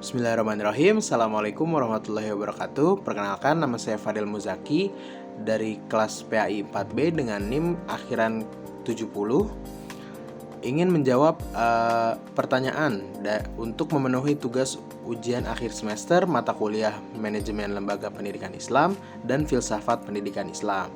Bismillahirrahmanirrahim. Assalamualaikum warahmatullahi wabarakatuh. Perkenalkan, nama saya Fadil Muzaki dari kelas PAI 4B dengan NIM akhiran 70. Ingin menjawab pertanyaan untuk memenuhi tugas ujian akhir semester mata kuliah Manajemen Lembaga Pendidikan Islam dan Filsafat Pendidikan Islam.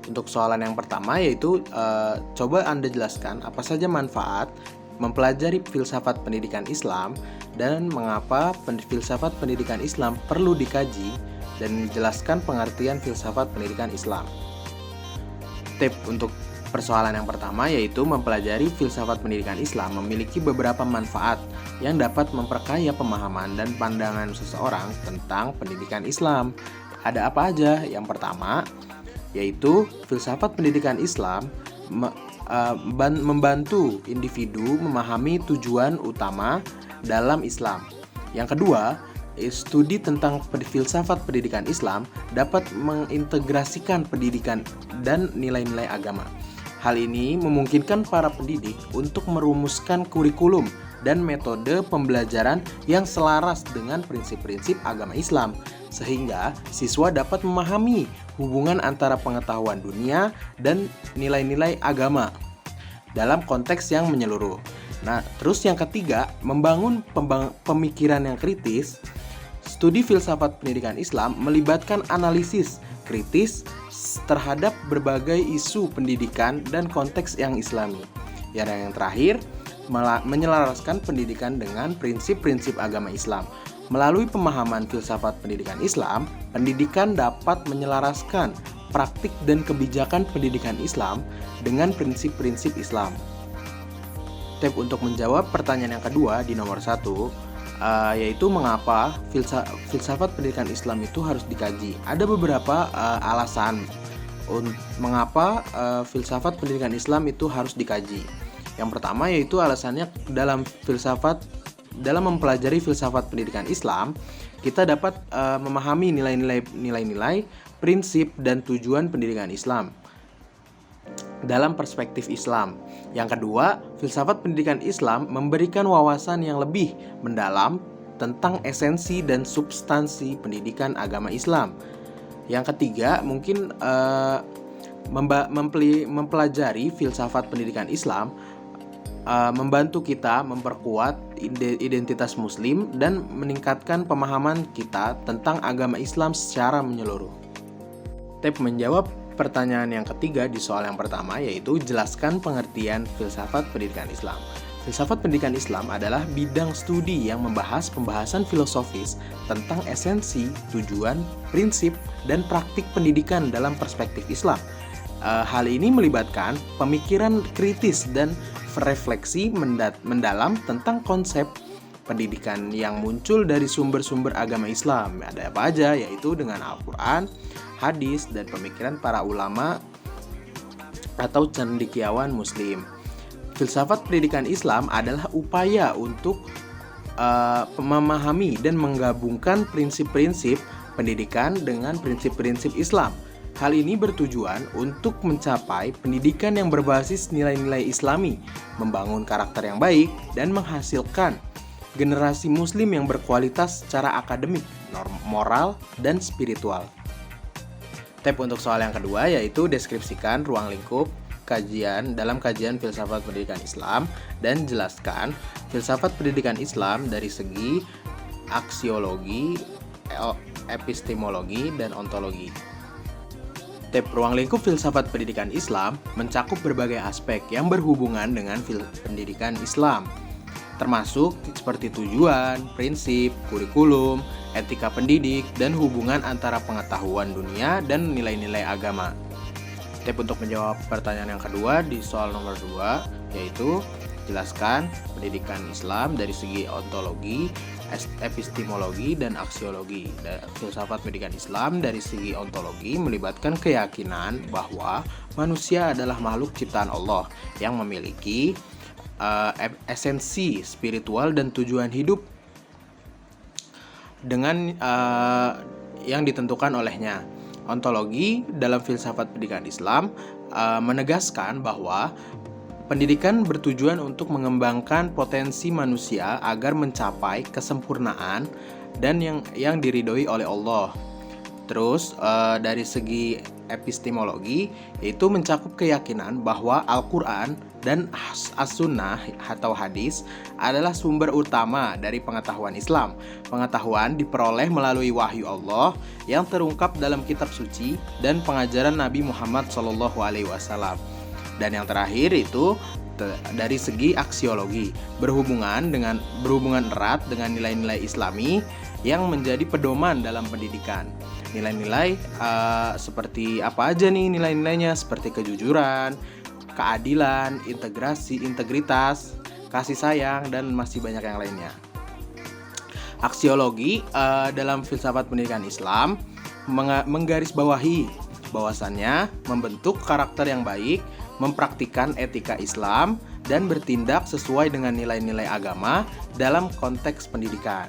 Untuk soalan yang pertama yaitu coba Anda jelaskan apa saja manfaat mempelajari filsafat pendidikan Islam dan mengapa filsafat pendidikan Islam perlu dikaji, dan menjelaskan pengertian filsafat pendidikan Islam. Tip untuk persoalan yang pertama yaitu mempelajari filsafat pendidikan Islam memiliki beberapa manfaat yang dapat memperkaya pemahaman dan pandangan seseorang tentang pendidikan Islam. Ada apa aja? Yang pertama yaitu filsafat pendidikan Islam membantu individu memahami tujuan utama dalam Islam. Yang kedua, studi tentang filsafat pendidikan Islam dapat mengintegrasikan pendidikan dan nilai-nilai agama. Hal ini memungkinkan para pendidik untuk merumuskan kurikulum dan metode pembelajaran yang selaras dengan prinsip-prinsip agama Islam, sehingga siswa dapat memahami hubungan antara pengetahuan dunia dan nilai-nilai agama dalam konteks yang menyeluruh. Nah, terus yang ketiga, membangun pemikiran yang kritis. Studi filsafat pendidikan Islam melibatkan analisis kritis terhadap berbagai isu pendidikan dan konteks yang Islami. Yang terakhir, menyelaraskan pendidikan dengan prinsip-prinsip agama Islam. Melalui pemahaman filsafat pendidikan Islam, pendidikan dapat menyelaraskan praktik dan kebijakan pendidikan Islam dengan prinsip-prinsip Islam. Tip untuk menjawab pertanyaan yang kedua di nomor 1, yaitu mengapa filsafat pendidikan Islam itu harus dikaji. Ada beberapa alasan mengapa filsafat pendidikan Islam itu harus dikaji. Yang pertama yaitu alasannya dalam mempelajari filsafat pendidikan Islam, kita dapat memahami nilai-nilai, prinsip, dan tujuan pendidikan Islam dalam perspektif Islam. Yang kedua, filsafat pendidikan Islam memberikan wawasan yang lebih mendalam tentang esensi dan substansi pendidikan agama Islam. Yang ketiga, mungkin mempelajari filsafat pendidikan Islam membantu kita memperkuat identitas Muslim dan meningkatkan pemahaman kita tentang agama Islam secara menyeluruh. Tip menjawab pertanyaan yang ketiga di soal yang pertama yaitu jelaskan pengertian filsafat pendidikan Islam. Filsafat pendidikan Islam adalah bidang studi yang membahas pembahasan filosofis tentang esensi, tujuan, prinsip, dan praktik pendidikan dalam perspektif Islam. Hal ini melibatkan pemikiran kritis dan refleksi mendalam tentang konsep pendidikan yang muncul dari sumber-sumber agama Islam. Ada apa aja? Yaitu dengan Al-Quran, hadis, dan pemikiran para ulama atau cendekiawan Muslim. Filsafat pendidikan Islam adalah upaya untuk memahami dan menggabungkan prinsip-prinsip pendidikan dengan prinsip-prinsip Islam. Hal ini bertujuan untuk mencapai pendidikan yang berbasis nilai-nilai Islami, membangun karakter yang baik, dan menghasilkan generasi Muslim yang berkualitas secara akademik, moral, dan spiritual. Tip untuk soal yang kedua yaitu deskripsikan ruang lingkup dalam kajian filsafat pendidikan Islam dan jelaskan filsafat pendidikan Islam dari segi aksiologi, epistemologi, dan ontologi. Tip ruang lingkup filsafat pendidikan Islam mencakup berbagai aspek yang berhubungan dengan pendidikan Islam, termasuk seperti tujuan, prinsip, kurikulum, etika pendidik, dan hubungan antara pengetahuan dunia dan nilai-nilai agama. Tip untuk menjawab pertanyaan yang kedua di soal nomor 2 yaitu jelaskan pendidikan Islam dari segi ontologi, epistemologi, dan aksiologi. Filsafat pendidikan Islam dari segi ontologi melibatkan keyakinan bahwa manusia adalah makhluk ciptaan Allah yang memiliki esensi spiritual dan tujuan hidup dengan yang ditentukan olehnya. Ontologi dalam filsafat pendidikan Islam menegaskan bahwa Pendidikan bertujuan untuk mengembangkan potensi manusia agar mencapai kesempurnaan dan yang diridhoi oleh Allah. Terus dari segi epistemologi, yaitu mencakup keyakinan bahwa Al-Quran dan As-Sunnah atau hadis adalah sumber utama dari pengetahuan Islam. Pengetahuan diperoleh melalui wahyu Allah yang terungkap dalam kitab suci dan pengajaran Nabi Muhammad SAW. Dan yang terakhir itu dari segi aksiologi, berhubungan erat dengan nilai-nilai Islami yang menjadi pedoman dalam pendidikan. Nilai-nilai seperti apa aja nih nilai-nilainya? Seperti kejujuran, keadilan, integritas, kasih sayang, dan masih banyak yang lainnya. Aksiologi dalam filsafat pendidikan Islam menggarisbawahi bahwasannya membentuk karakter yang baik, mempraktikkan etika Islam, dan bertindak sesuai dengan nilai-nilai agama dalam konteks pendidikan.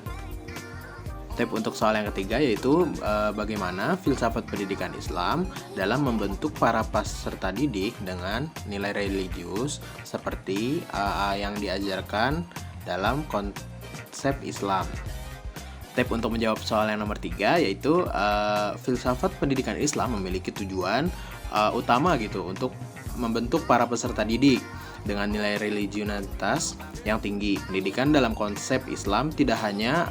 Tip untuk soal yang ketiga yaitu bagaimana filsafat pendidikan Islam dalam membentuk para peserta didik dengan nilai religius seperti yang diajarkan dalam konsep Islam. Tip untuk menjawab soal yang nomor 3 yaitu filsafat pendidikan Islam memiliki tujuan utama gitu untuk membentuk para peserta didik dengan nilai religionitas yang tinggi. Pendidikan dalam konsep Islam tidak hanya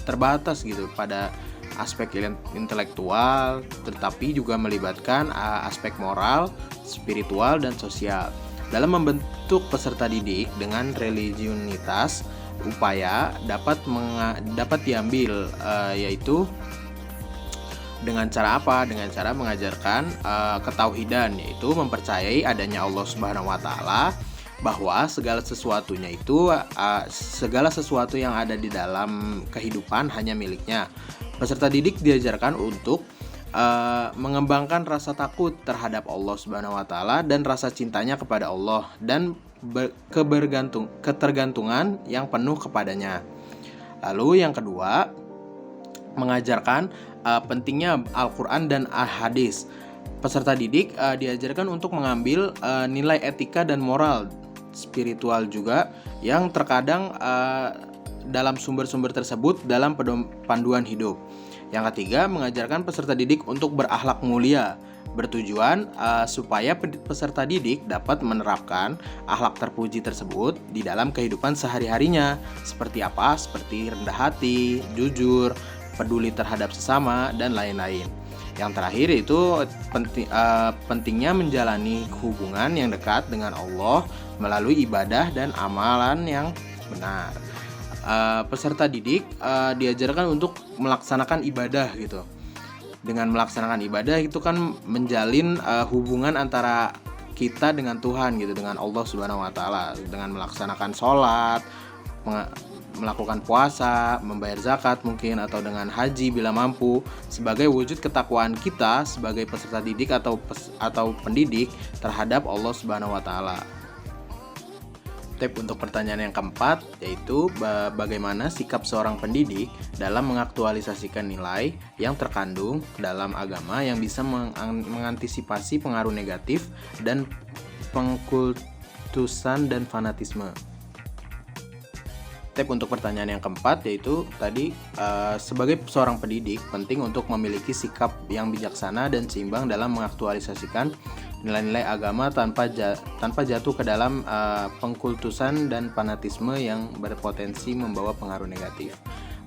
terbatas gitu pada aspek intelektual, tetapi juga melibatkan aspek moral, spiritual, dan sosial. Dalam membentuk peserta didik dengan religionitas, upaya dapat diambil yaitu dengan cara apa? Dengan cara mengajarkan ketauhidan, yaitu mempercayai adanya Allah Subhanahu wa taala, bahwa segala sesuatu yang ada di dalam kehidupan hanya miliknya. Peserta didik diajarkan untuk mengembangkan rasa takut terhadap Allah Subhanahu wa taala dan rasa cintanya kepada Allah dan ketergantungan yang penuh kepadanya. Lalu yang kedua, mengajarkan pentingnya Al-Quran dan Al-Hadis. Peserta didik diajarkan untuk mengambil nilai etika dan moral spiritual juga yang terkadang dalam sumber-sumber tersebut dalam panduan hidup. Yang ketiga, mengajarkan peserta didik untuk berakhlak mulia, bertujuan supaya peserta didik dapat menerapkan akhlak terpuji tersebut di dalam kehidupan sehari-harinya. Seperti apa? Seperti rendah hati, jujur, peduli terhadap sesama, dan lain-lain. Yang terakhir itu pentingnya menjalani hubungan yang dekat dengan Allah melalui ibadah dan amalan yang benar. Peserta didik diajarkan untuk melaksanakan ibadah gitu. Dengan melaksanakan ibadah itu kan menjalin hubungan antara kita dengan Tuhan gitu, dengan Allah Subhanahu wa taala, dengan melaksanakan sholat, melakukan puasa, membayar zakat mungkin, atau dengan haji bila mampu, sebagai wujud ketakwaan kita sebagai peserta didik atau pendidik terhadap Allah Subhanahu wa taala. Tip untuk pertanyaan yang keempat yaitu bagaimana sikap seorang pendidik dalam mengaktualisasikan nilai yang terkandung dalam agama yang bisa mengantisipasi pengaruh negatif dan pengkultusan dan fanatisme. Tip untuk pertanyaan yang keempat yaitu tadi sebagai seorang pendidik penting untuk memiliki sikap yang bijaksana dan seimbang dalam mengaktualisasikan nilai-nilai agama tanpa jatuh ke dalam pengkultusan dan fanatisme yang berpotensi membawa pengaruh negatif.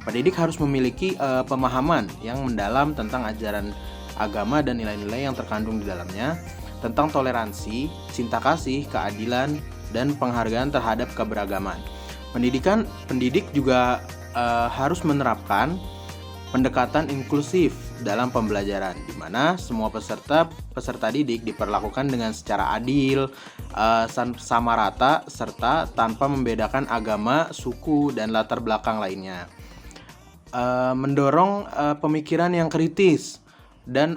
Pendidik harus memiliki pemahaman yang mendalam tentang ajaran agama dan nilai-nilai yang terkandung di dalamnya, tentang toleransi, cinta kasih, keadilan, dan penghargaan terhadap keberagaman. Pendidik juga harus menerapkan pendekatan inklusif dalam pembelajaran, di mana semua peserta didik diperlakukan dengan secara adil, sama rata, serta tanpa membedakan agama, suku, dan latar belakang lainnya. Mendorong pemikiran yang kritis dan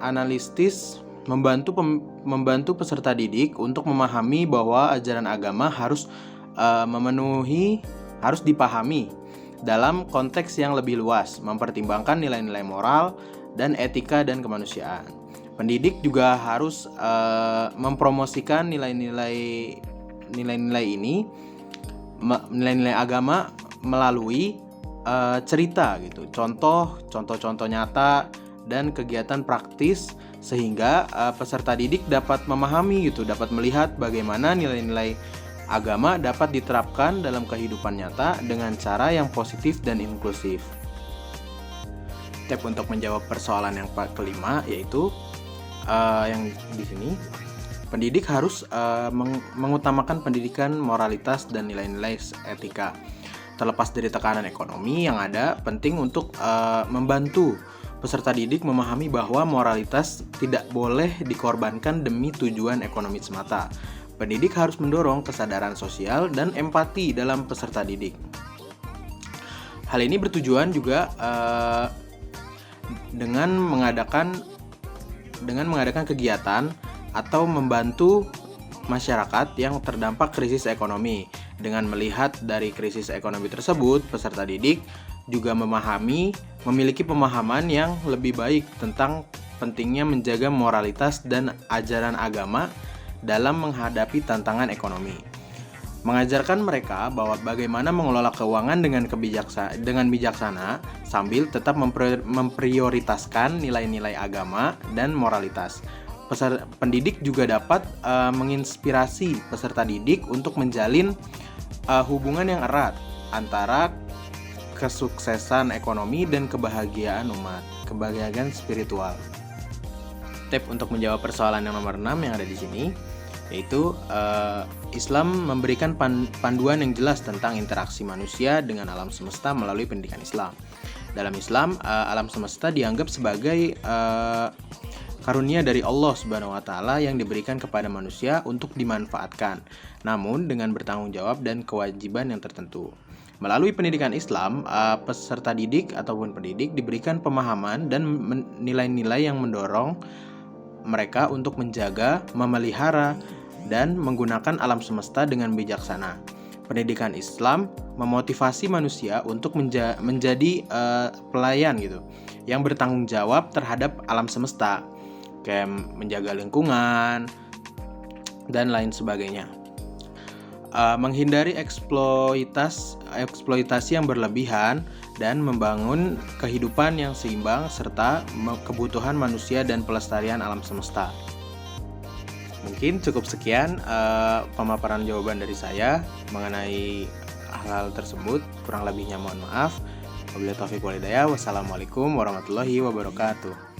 analitis, membantu peserta didik untuk memahami bahwa ajaran agama harus dipahami dalam konteks yang lebih luas, mempertimbangkan nilai-nilai moral dan etika dan kemanusiaan. Pendidik juga harus mempromosikan nilai-nilai nilai-nilai agama melalui cerita gitu, contoh nyata dan kegiatan praktis, sehingga peserta didik dapat memahami gitu, dapat melihat bagaimana nilai-nilai agama dapat diterapkan dalam kehidupan nyata dengan cara yang positif dan inklusif. Step untuk menjawab persoalan yang kelima yaitu yang di sini, pendidik harus mengutamakan pendidikan moralitas dan nilai-nilai etika. Terlepas dari tekanan ekonomi yang ada, penting untuk membantu peserta didik memahami bahwa moralitas tidak boleh dikorbankan demi tujuan ekonomi semata. Pendidik harus mendorong kesadaran sosial dan empati dalam peserta didik. Hal ini bertujuan juga dengan mengadakan kegiatan atau membantu masyarakat yang terdampak krisis ekonomi. Dengan melihat dari krisis ekonomi tersebut, peserta didik juga memiliki pemahaman yang lebih baik tentang pentingnya menjaga moralitas dan ajaran agama dalam menghadapi tantangan ekonomi. Mengajarkan mereka bahwa bagaimana mengelola keuangan dengan bijaksana sambil tetap memprioritaskan nilai-nilai agama dan moralitas. Pendidik juga dapat menginspirasi peserta didik untuk menjalin hubungan yang erat antara kesuksesan ekonomi dan kebahagiaan spiritual. Step untuk menjawab persoalan yang nomor 6 yang ada di sini yaitu Islam memberikan panduan yang jelas tentang interaksi manusia dengan alam semesta melalui pendidikan Islam. Dalam Islam, alam semesta dianggap sebagai karunia dari Allah Subhanahu wa taala yang diberikan kepada manusia untuk dimanfaatkan, namun dengan bertanggung jawab dan kewajiban yang tertentu. Melalui pendidikan Islam, peserta didik ataupun pendidik diberikan pemahaman dan nilai-nilai yang mendorong mereka untuk menjaga, memelihara, dan menggunakan alam semesta dengan bijaksana. Pendidikan Islam memotivasi manusia untuk menjadi pelayan gitu, yang bertanggung jawab terhadap alam semesta, kayak menjaga lingkungan dan lain sebagainya. Menghindari eksploitasi yang berlebihan dan membangun kehidupan yang seimbang serta kebutuhan manusia dan pelestarian alam semesta. Mungkin cukup sekian pemaparan jawaban dari saya mengenai hal tersebut. Kurang lebihnya mohon maaf. Wabillahi taufiq wal hidayah. Wassalamualaikum warahmatullahi wabarakatuh.